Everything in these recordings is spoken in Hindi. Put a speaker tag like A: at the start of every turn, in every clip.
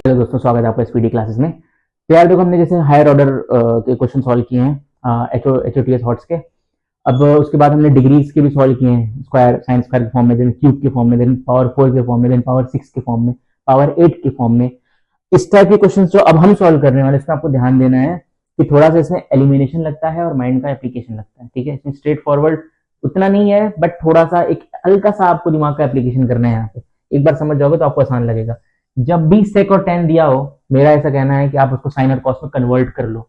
A: हेलो दोस्तों, स्वागत है आपका इस पीडी क्लासेस में। तो यार देखो, हमने जैसे हायर ऑर्डर के क्वेश्चन सॉल्व किए हैं एचओटीएस हॉट्स के। अब उसके बाद हमने डिग्रीज के भी सॉल्व किए हैं, स्क्वायर साइन स्क्वायर के फॉर्म में, देन क्यूब के फॉर्म में, देन पावर 4 के फॉर्म में, देन पावर 6 के फॉर्म में, पावर 8 के फॉर्म में। इस टाइप के क्वेश्चन जो अब हम सॉल्व करने वाले, इसमें आपको ध्यान देना है कि थोड़ा सा इसमें एलिमिनेशन लगता है और माइंड का एप्लीकेशन लगता है। ठीक है, इसमें स्ट्रेट फॉरवर्ड उतना नहीं है, बट थोड़ा सा एक हल्का सा आपको दिमाग का एप्लीकेशन करना है। यहाँ पे एक बार समझ जाओगे तो आपको आसान लगेगा। जब भी सेक और टेन दिया हो, मेरा ऐसा कहना है कि आप उसको साइन और कॉस में कन्वर्ट कर लो,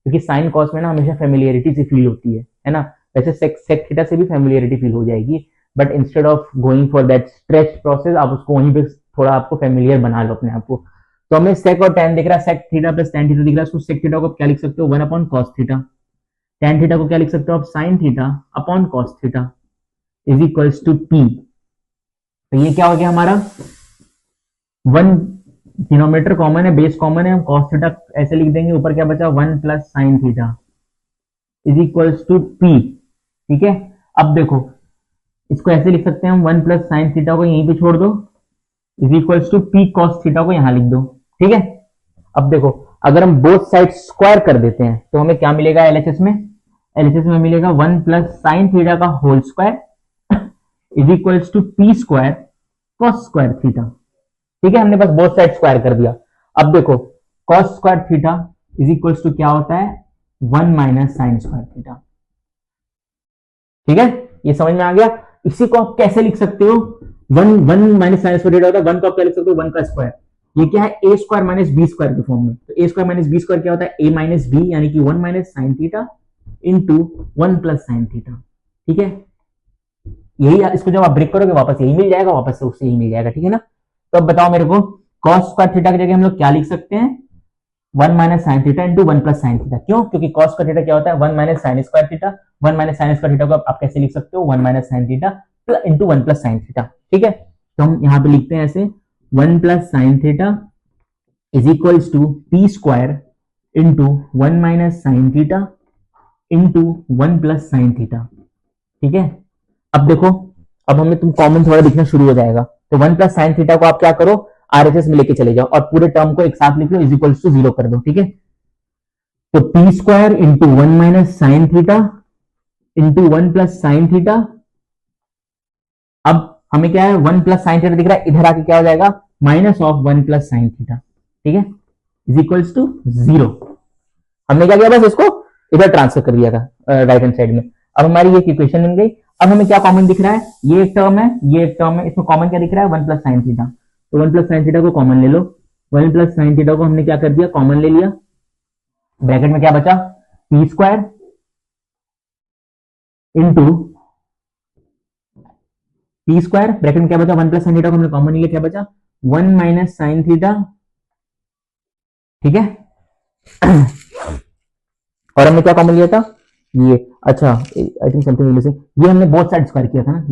A: क्योंकि साइन कॉस में ना हमेशा फेमिलियरिटी से फील होती है ना। वैसे सेक सेक थीटा से भी फेमिलियरिटी फील हो जाएगी, but instead of going for that stretch process, आप उसको वहीं पे थोड़ा आपको फेमिलियर बना लो अपने आप को। तो हमें सेक और टेन दिख रहा है, sec theta plus tan theta दिख रहा है। उसको सेक थीटा को क्या लिख सकते हो, 1 upon cos theta. Tan theta को क्या लिख सकते हो आप, sine theta upon cos theta is equals to P. तो ये क्या हो गया हमारा, वन डिनोमिनेटर कॉमन है, बेस कॉमन है, हम कॉस थीटा ऐसे लिख देंगे, ऊपर क्या बचा 1 plus sine theta is equals to P. ठीक है, अब देखो इसको ऐसे लिख सकते हैं हम, 1 प्लस साइन थीटा को यहीं पे छोड़ दो is equals to P cos theta को यहां लिख दो। ठीक है, अब देखो अगर हम बोथ साइड स्क्वायर कर देते हैं तो हमें क्या मिलेगा एलएचएस में, एलएचएस में मिलेगा 1 प्लस साइन थीटा का whole square is equals to P square cos square theta. ठीक है, हमने बस बोथ साइड स्क्वायर कर दिया। अब देखो cos square theta is equals to क्या होता है, 1 माइनस साइन स्क्वायर थीटा। ठीक है, ये समझ में आ गया। इसी को आप कैसे लिख सकते हो, 1 माइनस साइन स्क्वायर थीटा होता है, 1 को आप क्या लिख सकते हो, 1 का स्क्वायर। ये क्या है, ए स्क्वायर माइनस बी स्क्वायर के फॉर्म में। तो ए स्क्वायर माइनस बी स्क्वायर क्या होता है, ए माइनस बी, यानी कि 1 minus sine theta into 1 plus sine theta. ठीक है, यही इसको जब आप ब्रेक करोगे वापस यही मिल जाएगा, वापस से उससे यही मिल जाएगा। ठीक है ना। तो अब बताओ मेरे को, कॉस स्क्वायर थीटा की जगह हम लोग क्या लिख सकते हैं, 1 minus sine theta into 1 plus sine theta. क्यों, क्योंकि कॉस स्क्वायर थीटा क्या होता है, 1 minus sine square theta. 1 minus sine square theta को आप कैसे लिख सकते हो, 1 minus sine theta into 1 plus sine theta. ठीक है, तो हम यहाँ पे लिखते हैं ऐसे, 1 plus sine theta is equals to P square into 1 minus sine theta into 1 plus sine theta. ठीक है, अब देखो अब हमें तुम कॉमन थोड़ा दिखना शुरू हो जाएगा। तो 1 प्लस साइन थीटा को आप क्या करो, आरएचएस में लेके चले जाओ और पूरे टर्म को एक साथ लिख लो, इज इक्वल्स टू 0 कर दो। ठीक है, तो P square into 1 minus sine theta into 1 plus sine theta. अब हमें क्या है, 1 प्लस साइन थीटा दिख रहा है, इधर आके क्या हो जाएगा, minus of 1 plus sine theta. ठीक है, इज इक्वल्स टू 0। हमने क्या किया, बस इसको इधर ट्रांसफर कर दिया था राइट हैंड साइड में। अब हमारी ये इक्वेशन बन गई। अब हमें क्या कॉमन दिख रहा है, ये एक टर्म है, ये एक टर्म है, इसमें कॉमन क्या दिख रहा है, 1 प्लस साइन थीटा। तो 1 प्लस साइन थीटा को कॉमन ले लो, 1 प्लस साइन थीटा को हमने क्या कर दिया, कॉमन ले लिया। ब्रैकेट में क्या बचा, P square into P square, bracket में क्या बचा, 1 प्लस साइन थीटा को हमने कॉमन लिया, क्या बचा 1 माइनस साइन थीटा। ठीक है, और हमने क्या कॉमन लिया था, ये, अच्छा आई थिंक समथिंग मिसिंग, ये हमने बोथ साइड स्क्वायर किया था ना,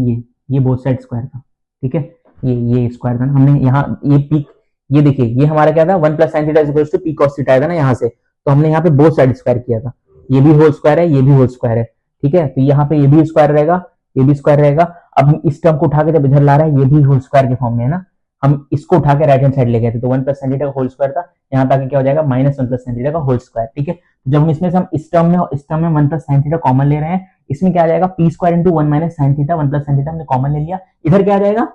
A: ये बोथ साइड स्क्वायर था। ठीक है, ये स्क्वायर था ना, हमने यहाँ ये पी, ये देखिए ये हमारा क्या था, 1 plus sine theta is equal to P cos theta आया था ना यहाँ से, तो हमने यहाँ पे बोथ साइड स्क्वायर किया था। ये भी होल स्क्वायर है, ये भी होल स्क्वायर है। ठीक है, तो यहाँ पे ये भी स्क्वायर रहेगा, ये भी स्क्वायर रहेगा। अब इस टर्म को उठा के जब इधर ला रहा है, ये भी होल स्क्वायर के फॉर्म में है ना, हम इसको उठा के राइट हैंड साइड ले गए थे, तो 1 प्लस साइन थीटा का होल स्क्वायर था, यहाँ पे आके क्या हो जाएगा, माइनस 1 प्लस साइन थीटा का होल स्क्वायर। ठीक है, जब हम इसमें से हम इस टर्म में 1 प्लस साइन थीटा कॉमन ले रहे हैं, इसमें क्या आ जाएगा, P square into 1 minus sine theta, 1 plus sine theta हमने कॉमन ले लिया, इधर क्या आ जाएगा,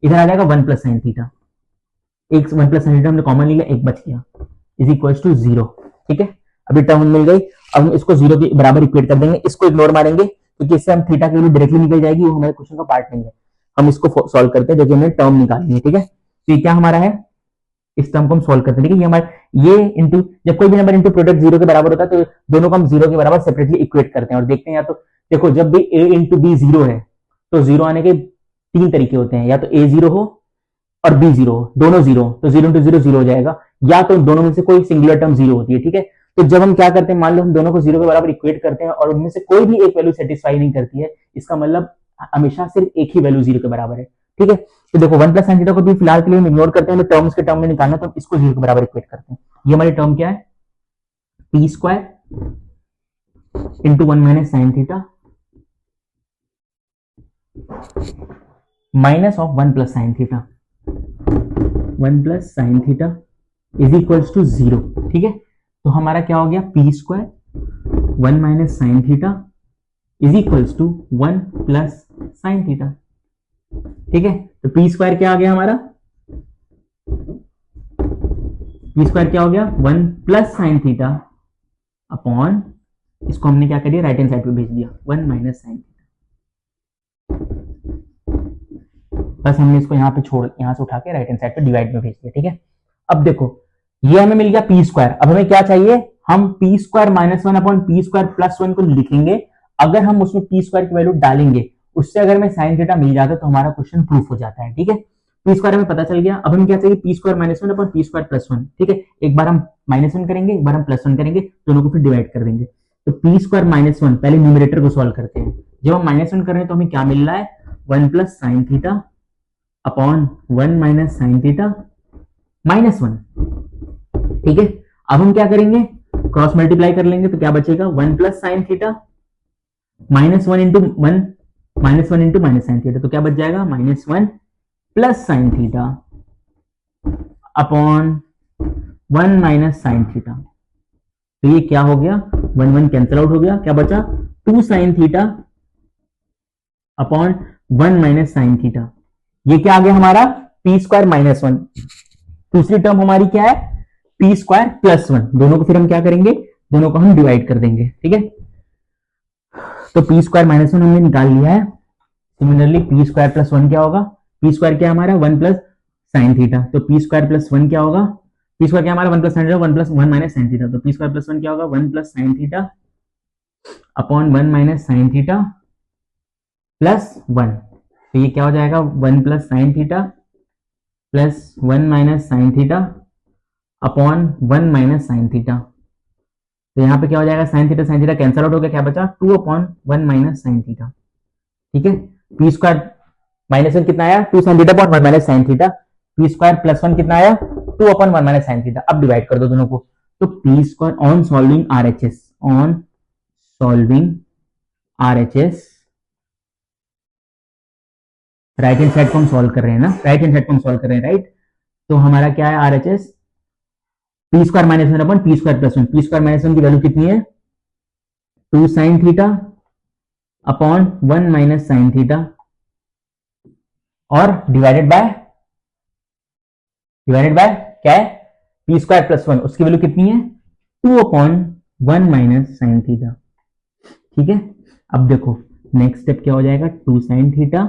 A: इधर आ जाएगा 1 प्लस साइन थीटा, एक 1 प्लस साइन थीटा हमने कॉमन ले लिया, एक बच गया, इज इक्वल टू 0। ठीक है, अभी टर्म मिल गई। अब हम इसको 0 के बराबर इक्वेट कर देंगे, इसको इग्नोर मारेंगे क्योंकि इससे हम थीटा की वैल्यू डायरेक्टली निकल जाएगी, वो हमारे क्वेश्चन का पार्ट नहीं है। हम इसको सॉल्व करते हैं, जो कि हमने टर्म निकालनी है। ठीक है, तो ये क्या हमारा है, इस टर्म को हम सॉल्व करते हैं। ठीक है, ये हमारे ये इंटू, जब कोई भी नंबर इंटू प्रोडक्ट 0 के बराबर होता है तो दोनों को हम 0 के बराबर सेपरेटली इक्वेट करते हैं और देखते हैं, या तो देखो जब भी a इंटू बी 0 है तो 0 आने के 3 तरीके होते हैं, या तो a 0 हो और b 0 हो, दोनों 0, तो 0 इंटू 0 0 हो जाएगा, या तो दोनों में से कोई सिंगुलर टर्म 0 होती है। ठीक है, तो जब हम क्या करते हैं, मान लो हम दोनों को 0 के बराबर इक्वेट करते हैं और उनमें से कोई भी एक वैल्यू सेटिस्फाई नहीं करती है, इसका मतलब हमेशा सिर्फ एक ही वैल्यू 0 के बराबर है। ठीक है, तो देखो 1 प्लस साइन थीटा को भी फिलहाल के लिए हम इग्नोर करते हैं, हमें टर्म्स के टर्म में निकालना, तो हम इसको 0 के बराबर इक्वेट करते हैं। ये हमारी टर्म क्या है, P square into 1 minus sine theta minus of 1 plus sine theta, 1 plus sine theta is equals to 0। ठीक है, तो हमारा क्या हो गया, P square 1 minus sine theta is equals to 1 plus sine theta. ठीक है, तो पी स्क्वायर क्या आ गया हमारा, पी स्क्वायर क्या हो गया 1 प्लस साइन थीटा अपॉन, इसको हमने क्या कर दिया, राइट हैंड साइड पे भेज दिया 1 माइनस साइन थीटा। बस हमने इसको यहाँ पे छोड़, यहाँ से उठा के राइट हैंड साइड पे डिवाइड में भेज दिया। ठीक है, अब देखो ये हमें मिल गया पी स्क्वायर। अब हमें क्या चाहिए, हम P square minus 1 upon P square plus 1 को लिखेंगे। अगर हम उसमें पी स्क्वायर की वैल्यू डालेंगे, उससे अगर हमें साइन थीटा मिल जाता है तो हमारा क्वेश्चन प्रूफ हो जाता है। ठीक है, पी स्क्वायर हमें पता चल गया। अब हमें क्या चाहिए, P square minus 1 upon P square plus 1। ठीक है, एक बार हम माइनस 1 करेंगे, एक बार हम प्लस 1 करेंगे, दोनों को फिर डिवाइड कर देंगे। तो पी स्क्वायर माइनस 1, पहले न्यूमरेटर को सॉल्व करते हैं। जब हम माइनस 1 कर रहे हैं तो हमें क्या मिल रहा है, 1 plus sine theta upon 1 minus sine theta minus 1। ठीक है, अब हम क्या करेंगे, क्रॉस मल्टीप्लाई कर लेंगे तो क्या बचेगा, 1 plus sine theta minus 1 into 1 minus 1 into minus sine theta, तो क्या बच जाएगा, minus 1 plus sine theta upon 1 minus sine theta. तो ये क्या हो गया, 1 1 कैंसिल आउट हो गया, क्या बचा 2 sign theta upon 1 minus sine theta. ये क्या आ गया हमारा, पी स्क्वायर माइनस 1। दूसरी टर्म हमारी क्या है, पी स्क्वायर प्लस 1। दोनों को फिर हम क्या करेंगे, दोनों को हम डिवाइड कर देंगे। ठीक है, तो पी स्क्वायर माइनस 1 हमने निकाल लिया है। सिमिलरली पी स्क्वायर प्लस 1 क्या होगा, पी स्क्वायर क्या हमारा 1 प्लस साइन थीटा, तो पी स्क्वायर प्लस 1 क्या होगा, पी स्क्वायर क्या हमारा 1 plus sine theta 1 plus 1 minus sine theta, तो पी स्क्वायर प्लस 1 क्या होगा, 1 plus sine theta upon 1 minus sine theta plus 1। तो ये क्या हो जाएगा, 1 plus sine theta plus 1 minus sine theta upon 1 minus sine theta. तो यहाँ पे क्या हो जाएगा, साइन थीटा कैंसल आउट हो गया, क्या बचा 2 अपॉन 1 माइनस साइन थीटा। ठीक है, पी स्क्वायर माइनस 1 कितना आया, 2 sign theta upon 1 minus sine theta. P square plus 1 कितना आया, 2 अपॉन 1 माइनस साइन थीटा। अब डिवाइड कर दो दोनों को, तो P square on solving RHS, on solving RHS, right hand side को हम सॉल्व कर रहे हैं ना, राइट हैंड साइड को हम सॉल्व कर रहे हैं, राइट। तो हमारा क्या है RHS, P square minus 1 upon P square plus 1। P square minus 1 की वैल्यू कितनी है, 2 sign theta upon 1 minus sine theta और डिवाइडेड बाय क्या है, पी स्क्वायर प्लस 1, उसकी वैल्यू कितनी है 2 अपॉन 1 माइनस साइन थीटा। ठीक है, अब देखो नेक्स्ट स्टेप क्या हो जाएगा, 2 sign theta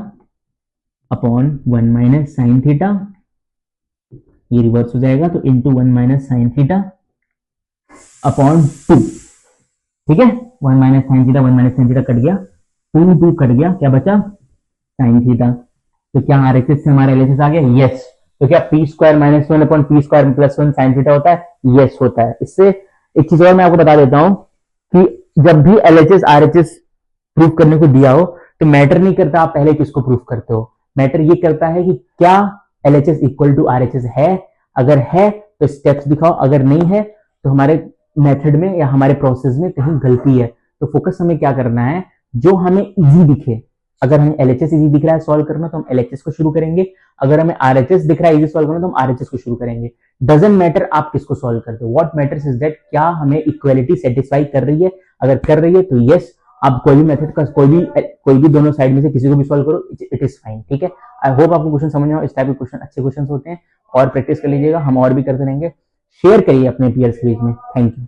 A: upon 1 minus sine theta, ये रिवर्स हो जाएगा तो into 1 minus sine theta upon 2। ठीक है, 1 minus sine theta 1 minus sine theta cut गया, 2 2 कट गया, क्या बचा साइन थीटा। तो क्या आरएचएस से हमारा एलएचएस आ गया, यस। तो क्या P square minus 1 upon P square plus 1 sine theta होता है, यस होता है। इससे एक चीज और मैं आपको बता देता हूं कि जब भी एलएचएस आरएचएस प्रूफ करने को दिया हो तो मैटर नहीं करता आप पहले किसको प्रूफ करते हो, मैटर ये करता है कि क्या एलएचएस इक्वल टू आरएचएस है। अगर है तो स्टेप्स दिखाओ, अगर नहीं है तो हमारे मेथड में या हमारे प्रोसेस में कहीं गलती है। तो फोकस हमें क्या करना है, जो हमें इजी दिखे। अगर हमें एलएचएस इजी दिख रहा है सॉल्व करना तो हम एलएचएस को शुरू करेंगे, अगर हमें आरएचएस दिख रहा है इजी सॉल्व करना तो हम आरएचएस को शुरू करेंगे। डजंट मैटर आप किसको सॉल्व करते हो, व्हाट मैटर्स इज दैट क्या हमें इक्वालिटी सेटिस्फाई कर रही है। अगर कर रही है तो यस, आप कोई भी मेथड का कोई भी दोनों साइड में से किसी को भी सॉल्व करो, इट इज फाइन। ठीक है, आई होप आपको क्वेश्चन समझ में आए। इस टाइप के क्वेश्चन अच्छे क्वेश्चन होते हैं और प्रैक्टिस कर लीजिएगा, हम और भी करते रहेंगे। शेयर करिए अपने पीयर्स के बीच में। Thank you.